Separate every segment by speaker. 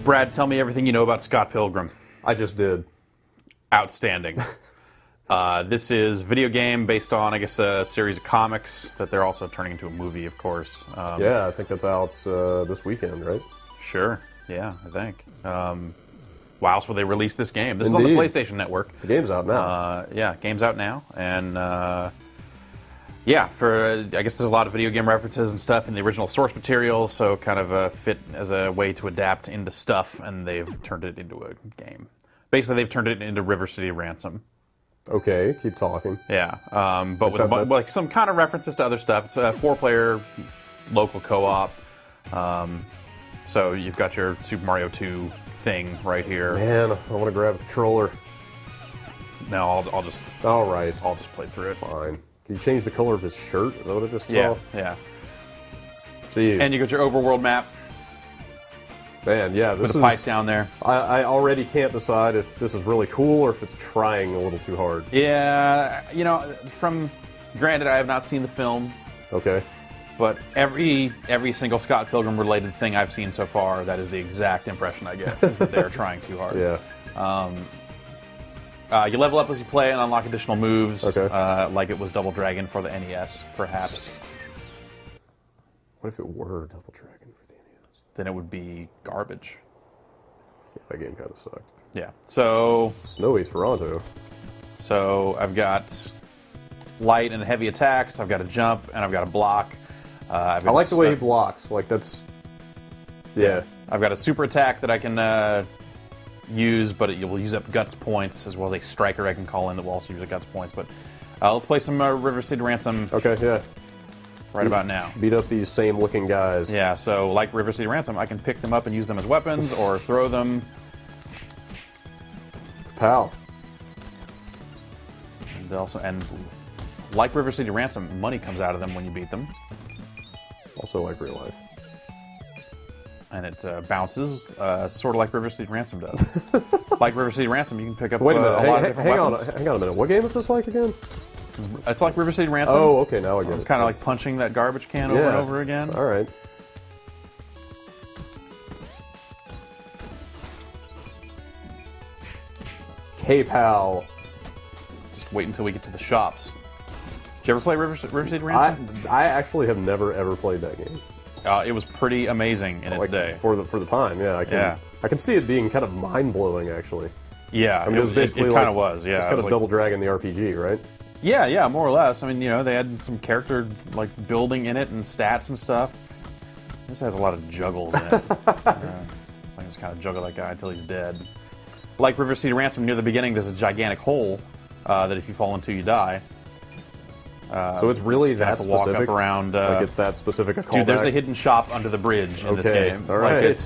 Speaker 1: Brad, tell me everything you know about Scott Pilgrim.
Speaker 2: I just did.
Speaker 1: Outstanding. This is a video game based on, I guess, a series of comics that they're also turning into a movie, of course.
Speaker 2: Yeah, I think that's out this weekend, right?
Speaker 1: Sure. Yeah, I think. Why else would they release this game? This
Speaker 2: Indeed.
Speaker 1: is on the PlayStation Network.
Speaker 2: The game's out now.
Speaker 1: Yeah, game's out now, and yeah, I guess there's a lot of video game references and stuff in the original source material, so kind of fit as a way to adapt into stuff, and they've turned it into a game. Basically, they've turned it into River City Ransom.
Speaker 2: Okay, keep talking.
Speaker 1: Yeah, but with like some kind of references to other stuff. It's a 4-player local co-op. So you've got your Super Mario 2 thing right here.
Speaker 2: Man, I want to grab a controller.
Speaker 1: No, I'll just.
Speaker 2: All right,
Speaker 1: I'll just play through it.
Speaker 2: fine. Can you change the color of his shirt? Is that what I just saw?
Speaker 1: Yeah, yeah.
Speaker 2: Jeez.
Speaker 1: And you got your overworld map
Speaker 2: Man, yeah, this
Speaker 1: with the
Speaker 2: is.
Speaker 1: pipe down there.
Speaker 2: I already can't decide if this is really cool or if it's trying a little too hard.
Speaker 1: Yeah, you know, granted, I have not seen the film,
Speaker 2: Okay.
Speaker 1: but every single Scott Pilgrim related thing I've seen so far, that is the exact impression I get, is that they're trying too hard.
Speaker 2: Yeah.
Speaker 1: You level up as you play and unlock additional moves,
Speaker 2: Okay.
Speaker 1: like it was Double Dragon for the NES, perhaps.
Speaker 2: What if it were Double Dragon for the NES?
Speaker 1: Then it would be garbage.
Speaker 2: Yeah, that game kind of sucked.
Speaker 1: Yeah. So
Speaker 2: Snowy Toronto.
Speaker 1: I've got light and heavy attacks. I've got a jump and I've got a block.
Speaker 2: I like the way he blocks. Like, that's... Yeah.
Speaker 1: I've got a super attack that I can use, but it will use up guts points, as well as a striker I can call in that will also use up guts points. But let's play some River City Ransom
Speaker 2: Okay, yeah.
Speaker 1: right about now.
Speaker 2: Beat up these same-looking guys.
Speaker 1: Yeah, so like River City Ransom, I can pick them up and use them as weapons or throw them.
Speaker 2: Pow.
Speaker 1: And like River City Ransom, money comes out of them when you beat them.
Speaker 2: Also like real life.
Speaker 1: And it bounces, sort of like River City Ransom does. Like River City Ransom, you can pick up
Speaker 2: Wait a minute.
Speaker 1: a lot of different weapons.
Speaker 2: Hang on a minute. What game is this like again?
Speaker 1: It's like River City Ransom.
Speaker 2: Oh, okay. Now I get it.
Speaker 1: Kind of like punching that garbage can over and over again.
Speaker 2: All right. K-Pal.
Speaker 1: Just wait until we get to the shops. Did you ever play River City Ransom?
Speaker 2: I actually have never ever played that game.
Speaker 1: It was pretty amazing in its day.
Speaker 2: For the time, yeah. I can see it being kind of mind blowing actually.
Speaker 1: Yeah,
Speaker 2: I mean, it was basically
Speaker 1: it kind of was. Yeah,
Speaker 2: it's kind of Double Dragon the RPG, right?
Speaker 1: Yeah, more or less. I mean, you know, they had some character like building in it and stats and stuff. This has a lot of juggles in it. I just kind of juggle that guy until he's dead. Like River City Ransom, near the beginning, there's a gigantic hole that if you fall into, you die.
Speaker 2: So it's really
Speaker 1: that
Speaker 2: that
Speaker 1: specific.
Speaker 2: specific.
Speaker 1: Walk up around.
Speaker 2: Like it's that specific a callback.
Speaker 1: Dude, there's a hidden shop under the bridge in this
Speaker 2: Okay,
Speaker 1: game.
Speaker 2: all right.
Speaker 1: Like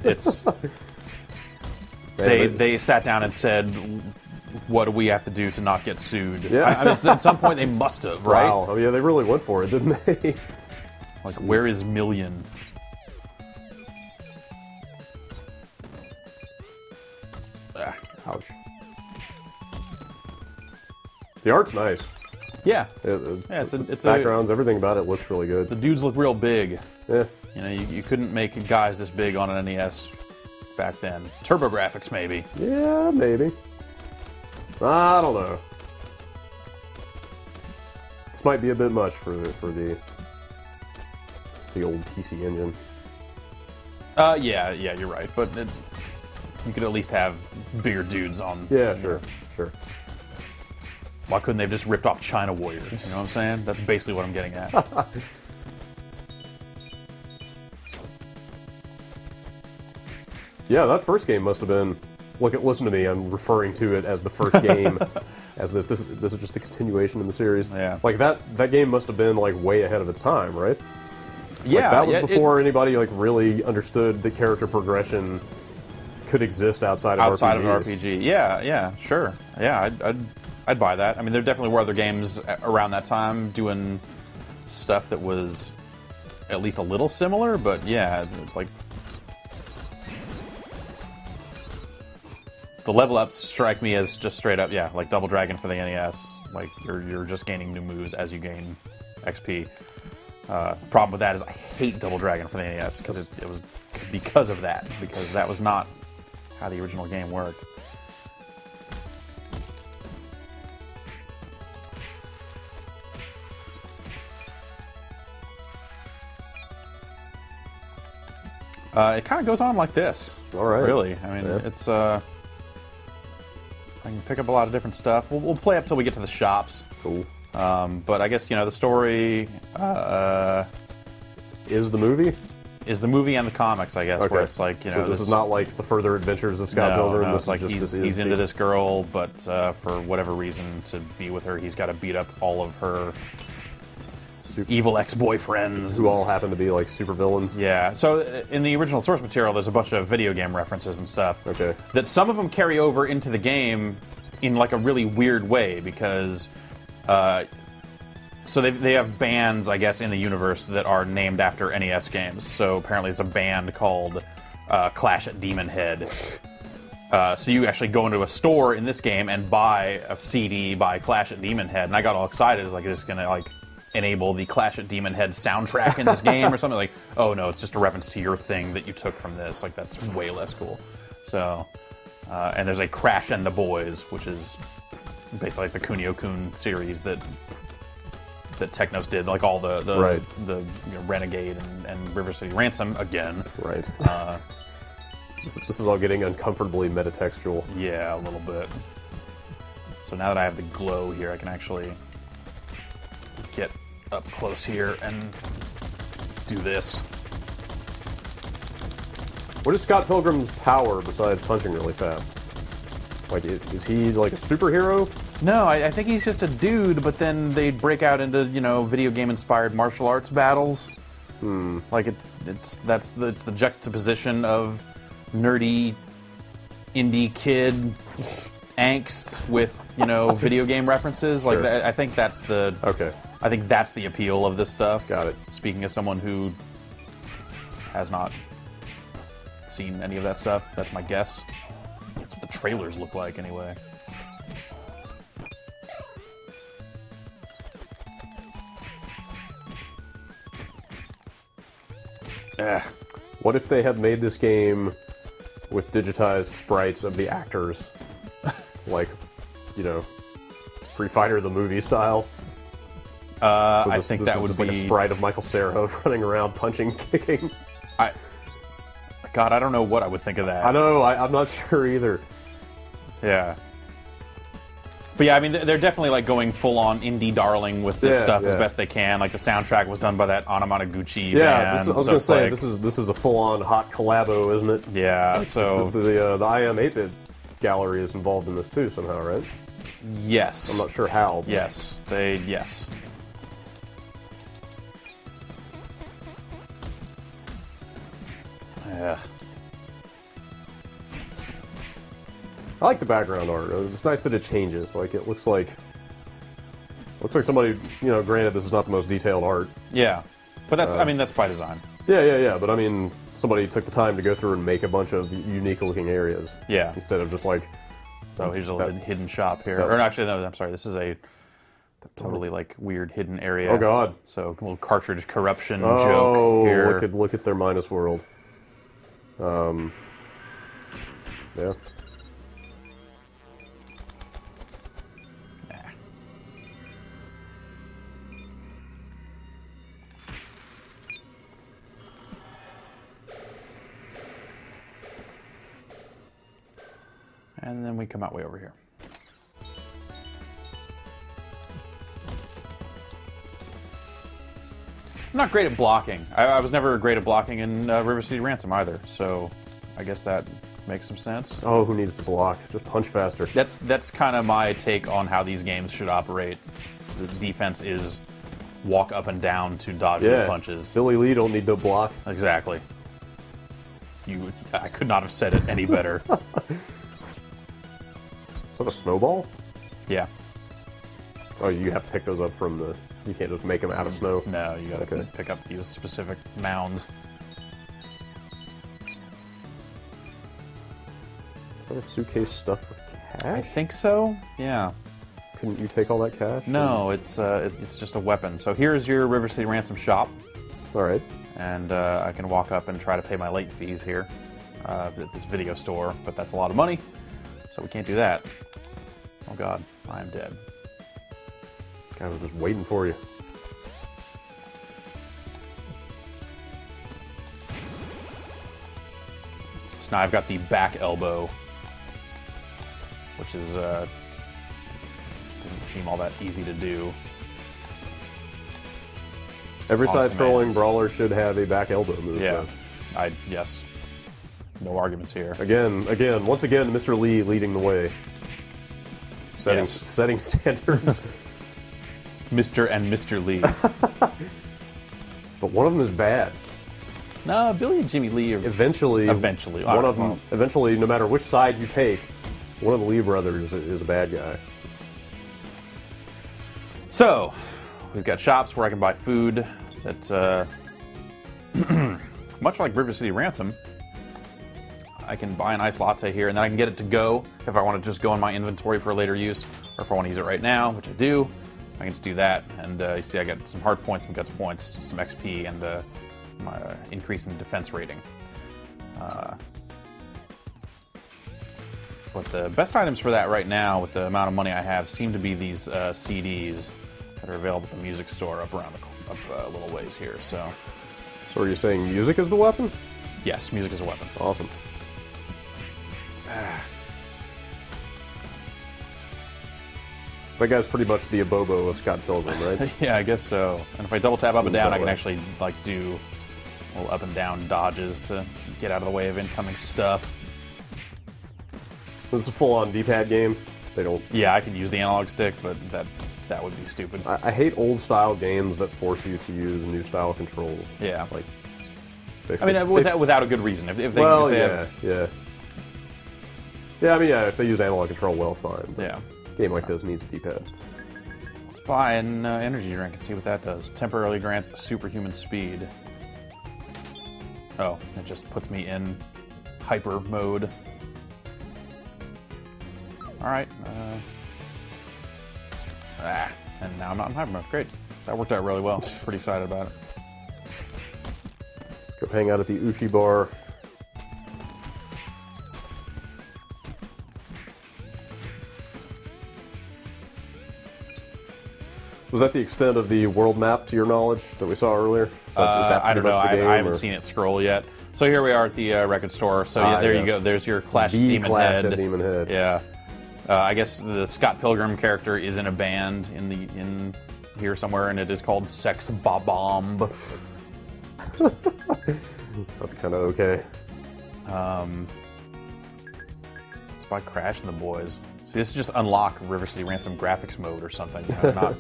Speaker 1: it's. They sat down and said, "What do we have to do to not get sued?"
Speaker 2: Yeah.
Speaker 1: I mean, at some point they must have, right?
Speaker 2: Wow. Oh, yeah, they really went for it, didn't they?
Speaker 1: Like, where is Million?
Speaker 2: Ouch. The art's nice.
Speaker 1: Yeah,
Speaker 2: It's
Speaker 1: it's
Speaker 2: backgrounds, everything about it looks really good.
Speaker 1: the dudes look real big.
Speaker 2: Yeah.
Speaker 1: You know, you couldn't make guys this big on an NES back then. Turbo graphics, maybe.
Speaker 2: Yeah, maybe. I don't know. This might be a bit much for the old PC engine.
Speaker 1: Yeah, you're right. But you could at least have bigger dudes on.
Speaker 2: Yeah, sure.
Speaker 1: Why couldn't they have just ripped off China Warriors? You know what I'm saying? That's basically what I'm getting at.
Speaker 2: Yeah, that first game must have been. Listen to me. I'm referring to it as the first game, as if this is just a continuation in the series.
Speaker 1: Yeah.
Speaker 2: Like that game must have been like way ahead of its time, right?
Speaker 1: Yeah,
Speaker 2: Like, that was before anybody like really understood that character progression could exist outside of
Speaker 1: outside
Speaker 2: RPGs.
Speaker 1: of an RPG. Yeah, sure. Yeah, I'd buy that. I mean, there definitely were other games around that time doing stuff that was at least a little similar, but yeah, like the level ups strike me as just straight up, yeah, like Double Dragon for the NES. Like you're just gaining new moves as you gain XP. Problem with that is I hate Double Dragon for the NES because it was because of that, because that was not how the original game worked. It kind of goes on like this.
Speaker 2: All right.
Speaker 1: Really. I mean,
Speaker 2: yeah.
Speaker 1: it's... I can pick up a lot of different stuff. We'll play up till we get to the shops.
Speaker 2: Cool.
Speaker 1: But I guess, you know, the story...
Speaker 2: is the movie?
Speaker 1: Is the movie and the comics, I guess,
Speaker 2: Okay.
Speaker 1: where it's like, you know...
Speaker 2: So this is not like the further adventures of Scott Pilgrim?
Speaker 1: No,
Speaker 2: This
Speaker 1: it's like
Speaker 2: is just,
Speaker 1: he's into this girl, but for whatever reason, to be with her, he's got to beat up all of her evil ex-boyfriends.
Speaker 2: Who all happen to be like supervillains?
Speaker 1: Yeah, so in the original source material, there's a bunch of video game references and stuff.
Speaker 2: Okay.
Speaker 1: That some of them carry over into the game in like a really weird way, because so they have bands, I guess, in the universe that are named after NES games. So apparently it's a band called Clash at Demon Head. So you actually go into a store in this game and buy a CD by Clash at Demon Head, and I got all excited. It's like, this is gonna like enable the Clash at Demon Head soundtrack in this game or something. Like, oh no, it's just a reference to your thing that you took from this. Like, that's way less cool. So, and there's a Crash and the Boys, which is basically like the Kunio-kun series that Technos did, like all the
Speaker 2: Right.
Speaker 1: the you know, Renegade and River City Ransom again.
Speaker 2: Right. This is all getting uncomfortably metatextual.
Speaker 1: Yeah, a little bit. So now that I have the glow here, I can actually get up close here and do this.
Speaker 2: What is Scott Pilgrim's power besides punching really fast? Like, is he like a superhero?
Speaker 1: No, I think he's just a dude, but then they break out into, you know, video game inspired martial arts battles. Like it's the juxtaposition of nerdy indie kid angst with, you know, video game references. Like,
Speaker 2: Sure.
Speaker 1: I think that's the
Speaker 2: Okay.
Speaker 1: I think that's the appeal of this stuff.
Speaker 2: Got it.
Speaker 1: Speaking as someone who has not seen any of that stuff, that's my guess. That's what the trailers look like, anyway.
Speaker 2: What if they had made this game with digitized sprites of the actors? Like, you know, Street Fighter the movie style?
Speaker 1: I think
Speaker 2: this
Speaker 1: that
Speaker 2: was
Speaker 1: would
Speaker 2: just
Speaker 1: be...
Speaker 2: like a sprite of Michael Cera running around, punching, kicking.
Speaker 1: God, I don't know what I would think of that.
Speaker 2: I know, I'm not sure either.
Speaker 1: Yeah. But yeah, I mean, they're definitely like going full on indie darling with this stuff as best they can. Like, the soundtrack was done by that Anamanaguchi
Speaker 2: Yeah,
Speaker 1: band.
Speaker 2: I was going to say, this is a full-on hot collabo, isn't it?
Speaker 1: Yeah, so...
Speaker 2: The IM 8-bit gallery is involved in this too somehow, right?
Speaker 1: Yes.
Speaker 2: I'm not sure how. But...
Speaker 1: Yes. Yes. Yeah.
Speaker 2: I like the background art. It's nice that it changes. Like, it looks like somebody, you know, granted this is not the most detailed art.
Speaker 1: Yeah. But that's, I mean, that's by design.
Speaker 2: Yeah. But I mean, somebody took the time to go through and make a bunch of unique looking areas.
Speaker 1: Yeah.
Speaker 2: Instead of just like...
Speaker 1: So here's a little hidden shop here. Or actually, no, I'm sorry. This is a totally, like, weird hidden area.
Speaker 2: Oh, God.
Speaker 1: So a little cartridge corruption joke here.
Speaker 2: Look at their minus world. Yeah.
Speaker 1: And then we come out way over here. I'm not great at blocking. I was never great at blocking in River City Ransom either, so I guess that makes some sense.
Speaker 2: Oh, who needs to block? Just punch faster.
Speaker 1: That's kind of my take on how these games should operate. The defense is walk up and down to dodge the punches.
Speaker 2: Billy Lee don't need to block.
Speaker 1: Exactly. I could not have said it any better.
Speaker 2: Is that a snowball?
Speaker 1: Yeah.
Speaker 2: Oh, you have to pick those up from the... You can't just make them out of snow.
Speaker 1: No, you gotta pick up these specific mounds.
Speaker 2: Is that a suitcase stuffed with cash?
Speaker 1: I think so, yeah.
Speaker 2: Couldn't you take all that cash?
Speaker 1: No, it's just a weapon. So here's your River City Ransom shop.
Speaker 2: All right.
Speaker 1: And I can walk up and try to pay my late fees here at this video store, but that's a lot of money, so we can't do that. Oh God, I am dead.
Speaker 2: I was just waiting for you.
Speaker 1: So now I've got the back elbow, which is doesn't seem all that easy to do.
Speaker 2: Every
Speaker 1: On
Speaker 2: side-scrolling
Speaker 1: commands.
Speaker 2: brawler should have a back elbow move.
Speaker 1: Yeah,
Speaker 2: though.
Speaker 1: yes. No arguments here.
Speaker 2: Once again, Mr. Lee leading the way. Setting standards.
Speaker 1: Mr. and Mr. Lee.
Speaker 2: But one of them is bad.
Speaker 1: No, Billy and Jimmy Lee are...
Speaker 2: Eventually,
Speaker 1: One of them.
Speaker 2: Eventually, no matter which side you take, one of the Lee brothers is a bad guy.
Speaker 1: So, we've got shops where I can buy food that, much like River City Ransom, I can buy an iced latte here, and then I can get it to go if I want to just go in my inventory for later use, or if I want to use it right now, which I do. I can just do that, and you see I got some hard points, some guts points, some XP, and my increase in defense rating. But the best items for that right now, with the amount of money I have, seem to be these CDs that are available at the music store up around a little ways here. So
Speaker 2: are you saying music is the weapon?
Speaker 1: yes, music is a weapon.
Speaker 2: Awesome. That guy's pretty much the Abobo of Scott Pilgrim, right?
Speaker 1: Yeah, I guess so. And if I double tap up and
Speaker 2: Seems
Speaker 1: down,
Speaker 2: that
Speaker 1: I can
Speaker 2: way.
Speaker 1: actually like do little up and down dodges to get out of the way of incoming stuff.
Speaker 2: This is a full-on D-pad game. They don't.
Speaker 1: Yeah, I can use the analog stick, but that would be stupid.
Speaker 2: I hate old-style games that force you to use new-style controls.
Speaker 1: Yeah,
Speaker 2: Like.
Speaker 1: I mean, without a good reason. If they,
Speaker 2: Well,
Speaker 1: if they
Speaker 2: yeah,
Speaker 1: have,
Speaker 2: yeah. Yeah, I mean, yeah, if they use analog control, well, fine. But
Speaker 1: yeah.
Speaker 2: a game like this needs a D-pad.
Speaker 1: Let's buy an energy drink and see what that does. Temporarily grants superhuman speed. Oh, it just puts me in hyper mode. Alright. And now I'm not in hyper mode. Great. That worked out really well. Pretty excited about it.
Speaker 2: Let's go hang out at the Uchi bar. Was that the extent of the world map, to your knowledge, that we saw earlier? Is that
Speaker 1: I don't
Speaker 2: pretty
Speaker 1: know.
Speaker 2: much the game,
Speaker 1: I haven't
Speaker 2: or-
Speaker 1: seen it scroll yet. So here we are at the record store. So yeah, there you
Speaker 2: yes.
Speaker 1: go. There's your Clash
Speaker 2: The
Speaker 1: Demon
Speaker 2: Clash
Speaker 1: Head.
Speaker 2: at Demon Head.
Speaker 1: Yeah. I guess the Scott Pilgrim character is in a band in here somewhere, and it is called Sex Bomb.
Speaker 2: That's kind of okay.
Speaker 1: It's by Crash and the Boys. See, this is just unlock River City Ransom graphics mode or something. Not,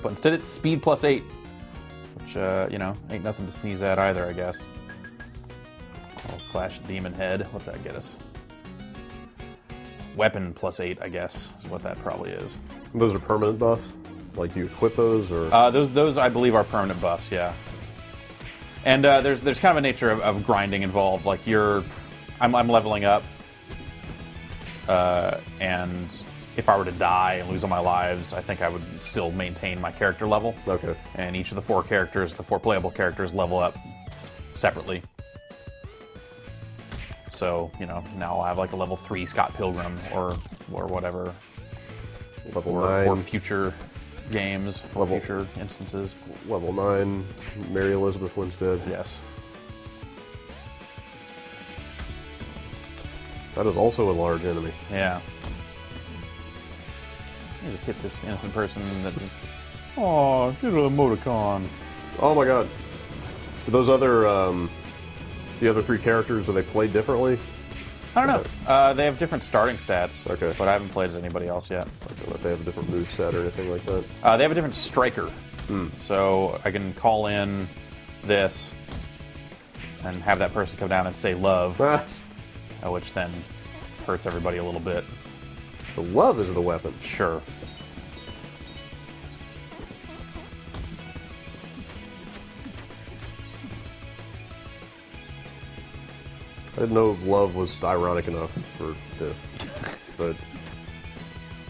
Speaker 1: but instead it's speed +8, which you know, ain't nothing to sneeze at either, I guess. Oh, Clash Demon Head. What's that get us? Weapon +8, I guess, is what that probably is.
Speaker 2: Those are permanent buffs? Like, do you equip those, or...?
Speaker 1: Those I believe are permanent buffs, yeah. And there's kind of a nature of grinding involved. Like I'm leveling up, and if I were to die and lose all my lives, I think I would still maintain my character level.
Speaker 2: Okay.
Speaker 1: And each of the four playable characters, level up separately. So, you know, now I'll have like a level 3 Scott Pilgrim or whatever.
Speaker 2: Level
Speaker 1: for
Speaker 2: 9.
Speaker 1: future games, for future instances.
Speaker 2: Level 9, Mary Elizabeth Winstead.
Speaker 1: Yes.
Speaker 2: That is also a large enemy.
Speaker 1: Yeah. You just hit this innocent person that. Oh, get a emoticon.
Speaker 2: Oh my god. Do those other, the other three characters, do they play differently?
Speaker 1: I don't know. They have different starting stats.
Speaker 2: Okay.
Speaker 1: But I haven't played as anybody else yet.
Speaker 2: I don't know if they have a different moveset or anything like that.
Speaker 1: They have a different striker. So I can call in this and have that person come down and say love, which then hurts everybody a little bit.
Speaker 2: So love is the weapon.
Speaker 1: Sure.
Speaker 2: I didn't know love was ironic enough for this, but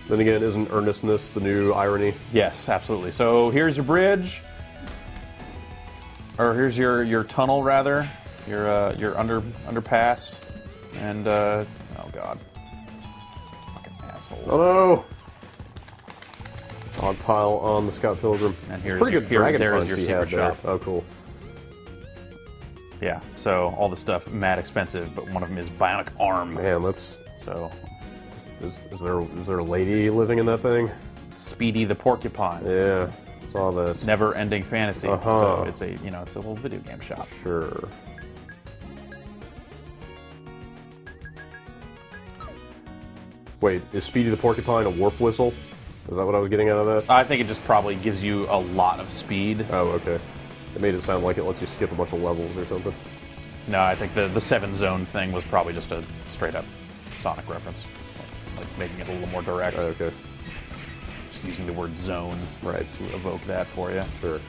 Speaker 2: Then again, isn't earnestness the new irony?
Speaker 1: Yes, absolutely. So here's your bridge, or here's your tunnel rather, your underpass, and oh god, fucking assholes.
Speaker 2: Oh no! Dog pile on the Scout Pilgrim.
Speaker 1: And here's
Speaker 2: pretty good dragon
Speaker 1: there's
Speaker 2: punch
Speaker 1: your
Speaker 2: he
Speaker 1: secret
Speaker 2: had there.
Speaker 1: shop.
Speaker 2: Oh, cool.
Speaker 1: Yeah. So all the stuff mad expensive, but one of them is bionic arm.
Speaker 2: Man, let's.
Speaker 1: So
Speaker 2: Is there a lady living in that thing?
Speaker 1: Speedy the Porcupine.
Speaker 2: Yeah, saw this.
Speaker 1: Never-ending fantasy.
Speaker 2: Uh-huh.
Speaker 1: So it's it's a little video game shop.
Speaker 2: Sure. Wait, is Speedy the Porcupine a warp whistle? Is that what I was getting out of that?
Speaker 1: I think it just probably gives you a lot of speed.
Speaker 2: Oh, okay. It made it sound like it lets you skip a bunch of levels or something.
Speaker 1: No, I think the 7-zone thing was probably just a straight-up Sonic reference, like making it a little more direct.
Speaker 2: Oh, okay.
Speaker 1: Just using the word zone
Speaker 2: Right.
Speaker 1: to evoke that for you.
Speaker 2: Sure.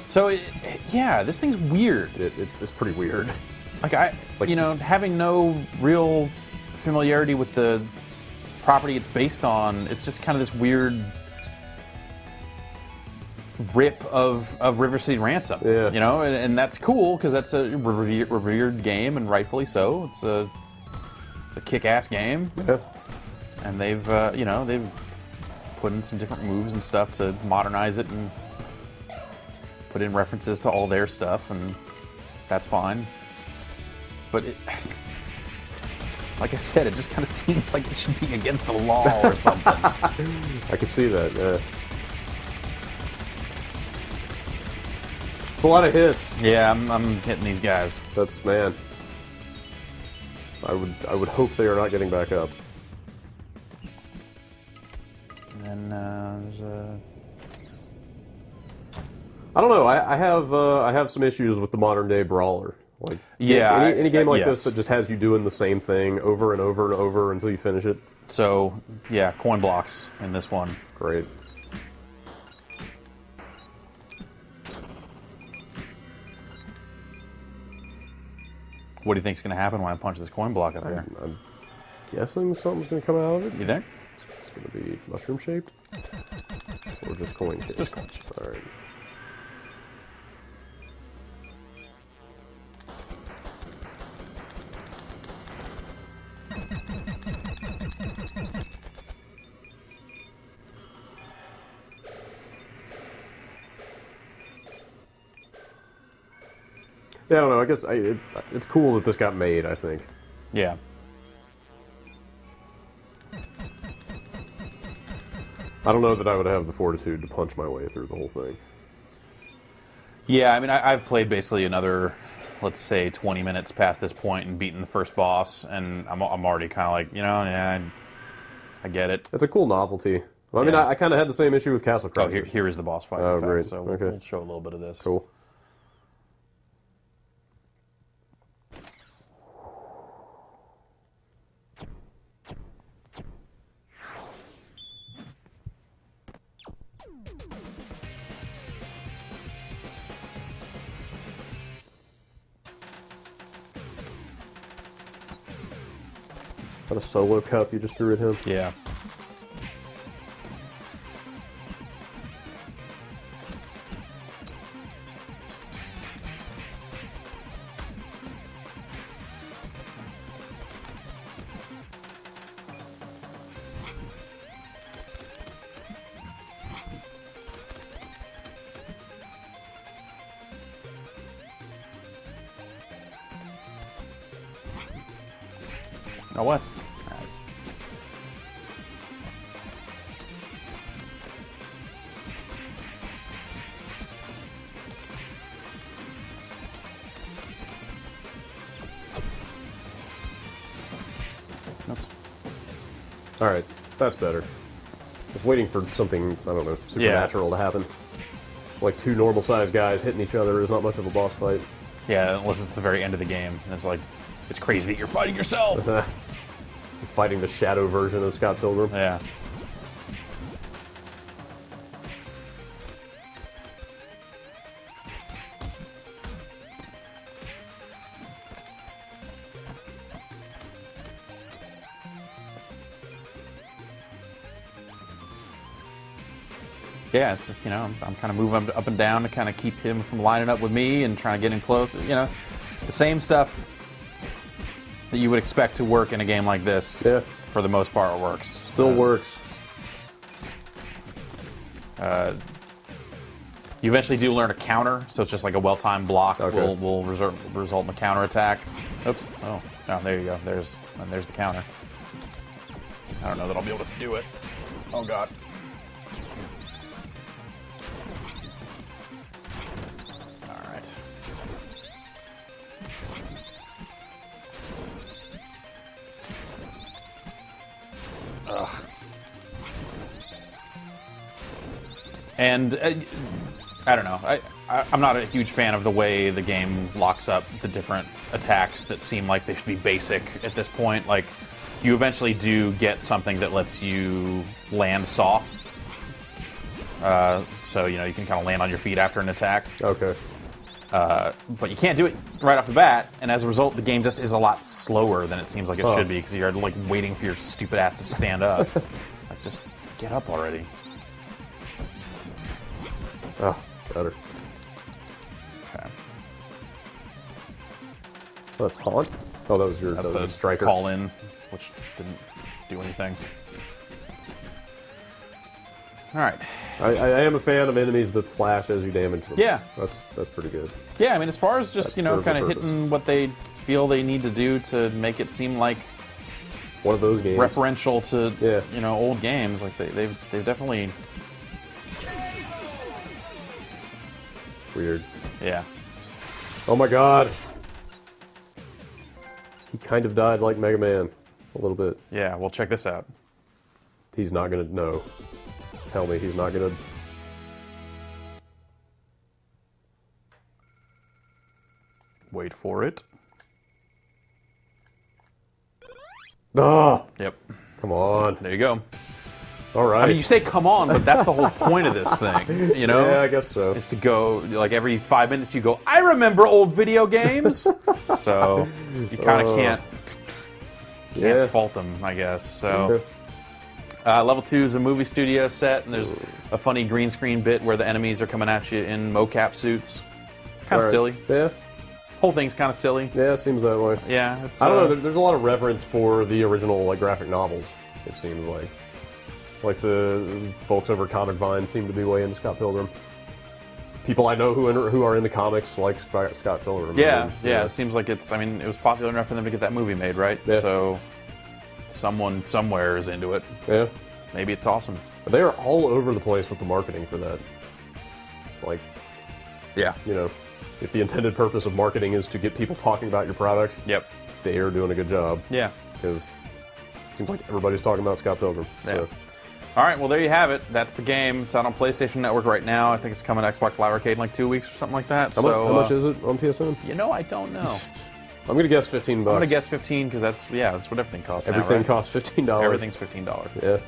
Speaker 1: So, yeah, this thing's weird.
Speaker 2: It's pretty weird.
Speaker 1: Like, having no real familiarity with the property it's based on, it's just kind of this weird rip of River City Ransom.
Speaker 2: Yeah.
Speaker 1: You know, and that's cool because that's a revered game, and rightfully so. It's a kick-ass game.
Speaker 2: Yeah.
Speaker 1: And they've put in some different moves and stuff to modernize it and put in references to all their stuff, and that's fine. But like I said, it just kind of seems like it should be against the law or something.
Speaker 2: I can see that, yeah. It's a lot of hits.
Speaker 1: Yeah, I'm hitting these guys.
Speaker 2: That's, man. I would hope they are not getting back up.
Speaker 1: And then there's a...
Speaker 2: I don't know. I have some issues with the modern day brawler. Like,
Speaker 1: yeah,
Speaker 2: any game like this
Speaker 1: yes.
Speaker 2: that just has you doing the same thing over and over and over until you finish it.
Speaker 1: So, yeah, coin blocks in this one.
Speaker 2: Great.
Speaker 1: What do you think's going to happen when I punch this coin block up here?
Speaker 2: I'm guessing something's going to come out of it.
Speaker 1: You think?
Speaker 2: It's going to be mushroom shaped, or just coin shaped.
Speaker 1: Just coin shaped.
Speaker 2: All right. Yeah, I don't know. I guess it's cool that this got made, I think.
Speaker 1: Yeah.
Speaker 2: I don't know that I would have the fortitude to punch my way through the whole thing.
Speaker 1: Yeah, I mean, I've played basically another, let's say, 20 minutes past this point and beaten the first boss, and I'm already kind of like, yeah, I get it.
Speaker 2: It's a cool novelty. Well, I mean,
Speaker 1: Yeah.
Speaker 2: I kind of had the same issue with Castle
Speaker 1: Oh,
Speaker 2: Crashers.
Speaker 1: here is the boss fight.
Speaker 2: Oh,
Speaker 1: in fact,
Speaker 2: great.
Speaker 1: So
Speaker 2: Okay.
Speaker 1: we'll show a little bit of this.
Speaker 2: Cool. Is that a solo cup you just threw at him?
Speaker 1: Yeah. Oh, what? Nice. Oops.
Speaker 2: All right, that's better. I was waiting for something, I don't know, supernatural to happen. Like two normal-sized guys hitting each other is not much of a boss fight.
Speaker 1: Yeah, unless it's the very end of the game. And it's like, it's crazy that you're fighting yourself.
Speaker 2: Fighting the shadow version of Scott Pilgrim.
Speaker 1: Yeah. yeah, it's just, I'm kind of moving up and down to kind of keep him from lining up with me and trying to get him close. The same stuff that you would expect to work in a game like this.
Speaker 2: Yeah.
Speaker 1: For the most part, works.
Speaker 2: Still works.
Speaker 1: You eventually do learn a counter, so it's just like a well-timed block will result in a counter attack. Oops. Oh, there you go. There's the counter. I don't know that I'll be able to do it. Oh, God. All right. Ugh. And I don't know. I'm not a huge fan of the way the game locks up the different attacks that seem like they should be basic at this point. Like, you eventually do get something that lets you land soft. So, you can kind of land on your feet after an attack.
Speaker 2: Okay.
Speaker 1: But you can't do it right off the bat, and as a result, the game just is a lot slower than it seems like it should be, because you're, like, waiting for your stupid ass to stand up. Like, just get up already.
Speaker 2: Oh, better.
Speaker 1: Okay.
Speaker 2: So that's taunt? Oh, that was
Speaker 1: the
Speaker 2: striker.
Speaker 1: Call in, which didn't do anything. All right.
Speaker 2: I am a fan of enemies that flash as you damage them.
Speaker 1: Yeah.
Speaker 2: That's pretty good.
Speaker 1: Yeah, I mean, as far as just, kind of hitting what they feel they need to do to make it seem like
Speaker 2: one of those games.
Speaker 1: Referential to, old games, like they've definitely...
Speaker 2: Weird.
Speaker 1: Yeah.
Speaker 2: Oh my god. He kind of died like Mega Man. A little bit.
Speaker 1: Yeah, well, check this out.
Speaker 2: He's not gonna know. Tell me he's not gonna...
Speaker 1: Wait for it.
Speaker 2: Ah!
Speaker 1: Yep.
Speaker 2: Come on.
Speaker 1: There you go.
Speaker 2: All right.
Speaker 1: I mean, you say come on, but that's the whole point of this thing,
Speaker 2: Yeah, I guess so.
Speaker 1: Is to go, like, every 5 minutes you go, I remember old video games! So, you kind of can't fault them, I guess. So, level 2 is a movie studio set, and there's a funny green screen bit where the enemies are coming at you in mocap suits. Kind of silly.
Speaker 2: Yeah.
Speaker 1: Whole thing's kind of silly.
Speaker 2: Yeah, it seems that way.
Speaker 1: Yeah, it's...
Speaker 2: I don't know, there's a lot of reverence for the original, like, graphic novels, it seems like. Like the folks over Comic Vine seem to be way into Scott Pilgrim. People I know who are into comics like Scott Pilgrim.
Speaker 1: Yeah, it seems like it's... I mean, it was popular enough for them to get that movie made, right?
Speaker 2: Yeah.
Speaker 1: So, someone somewhere is into it.
Speaker 2: Yeah.
Speaker 1: Maybe it's awesome.
Speaker 2: But they are all over the place with the marketing for that. Like,
Speaker 1: yeah,
Speaker 2: if the intended purpose of marketing is to get people talking about your product,
Speaker 1: yep,
Speaker 2: they are doing a good job.
Speaker 1: Yeah.
Speaker 2: Because it seems like everybody's talking about Scott Pilgrim.
Speaker 1: Yeah.
Speaker 2: So.
Speaker 1: All right, well, there you have it. That's the game. It's out on PlayStation Network right now. I think it's coming to Xbox Live Arcade in like 2 weeks or something like that.
Speaker 2: How much is it on PSN?
Speaker 1: I don't know.
Speaker 2: I'm going to guess $15. I'm
Speaker 1: going to guess 15 because that's what everything costs
Speaker 2: Everything
Speaker 1: now, right?
Speaker 2: costs $15.
Speaker 1: Everything's $15.
Speaker 2: Yeah.